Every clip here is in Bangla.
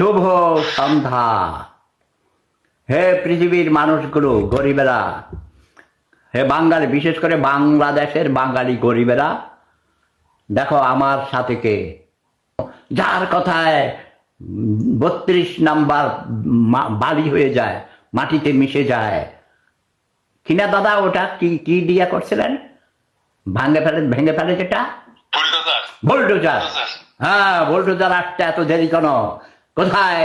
শুভ সন্ধ্যা। হে পৃথিবীর মানুষগুলো, গরিবেরা, হে বাঙালি, বিশেষ করে বাংলাদেশের বাঙালি গরিবেরা, দেখো আমার সাথে কে, যার কথায় 32 নাম্বার বালি হয়ে যায়, মাটিতে মিশে যায় কিনা দাদা? ওটা কি কি দিয়া করছিলেন? ভেঙে ফেলে যেটা বুলডোজার। হ্যাঁ, বুলডোজার আসতে এত দেরি কেন? কোথায়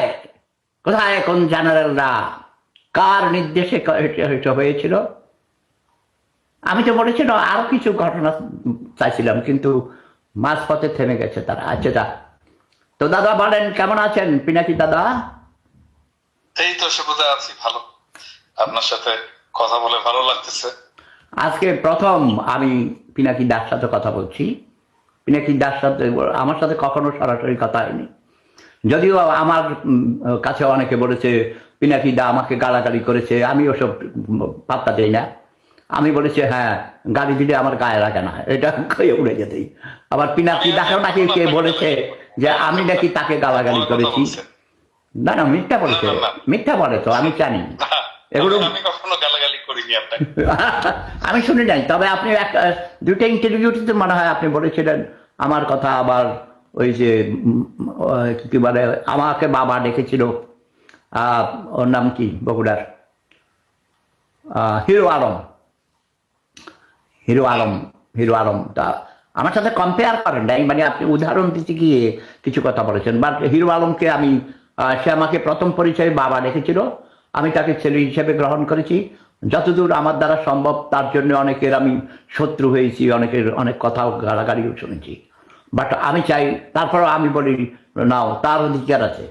কোথায় কোন জেনারেলরা, কার নির্দেশে এটা হয়েছিল? আমি তো বলেছিল আরো কিছু ঘটনা চাইছিলাম, কিন্তু মাঝপথে থেমে গেছে তারা। আচ্ছা যা, তো দাদা বলেন কেমন আছেন পিনাকি দাদা? এই তো সুবিধা আছি, ভালো। আপনার সাথে কথা বলে ভালো লাগতেছে। আজকে প্রথম আমি পিনাকি দার সাথে কথা বলছি। পিনাকি দার সাথে আমার সাথে কখনো সরাসরি কথা হয়নি, যদিও আমার কাছে অনেকে বলেছে পিনাকি দা আমাকে গালাগালি করেছে। আমি ওসব পাত্তা দিই না। আমি বলেছি হ্যাঁ, গালি দিলে আমার গায়ে লাগে না, এটা খেয়ে উড়ে যেতেই। আবার পিনাকি দাকেও নাকি কে বলেছে যে আমি নাকি তাকে গালাগালি করেছি। না না, মিথ্যা বলেছে, মিথ্যা বলে তো, আমি জানি এগুলো। আমি কখনো গালাগালি করিনি আপনাকে। আমি শুনে যাই, তবে আপনি দুইটা ইন্টারভিউতে মনে হয় আপনি বলেছিলেন আমার কথা। আবার ওই যে কি বলে, আমাকে বাবা ডেকেছিল, ওর নাম কি বগুড়ার, hero Alam. Hero Alam, hero Alam তা আমার সাথে কম্পেয়ার করেন নাই, মানে আপনি উদাহরণ দিতে গিয়ে কিছু কথা বলেছেন। বাট হিরো আলমকে আমি, সে আমাকে প্রথম পরিচয়ে বাবা ডেকেছিল, আমি তাকে ছেলে হিসেবে গ্রহণ করেছি যতদূর আমার দ্বারা সম্ভব। তার জন্য অনেকের আমি শত্রু হয়েছি, অনেকের অনেক কথাও গালাগালিও শুনেছি। বাট আমি চাই, তারপরেও আমি বলি নাও, তার অধিকার আছে।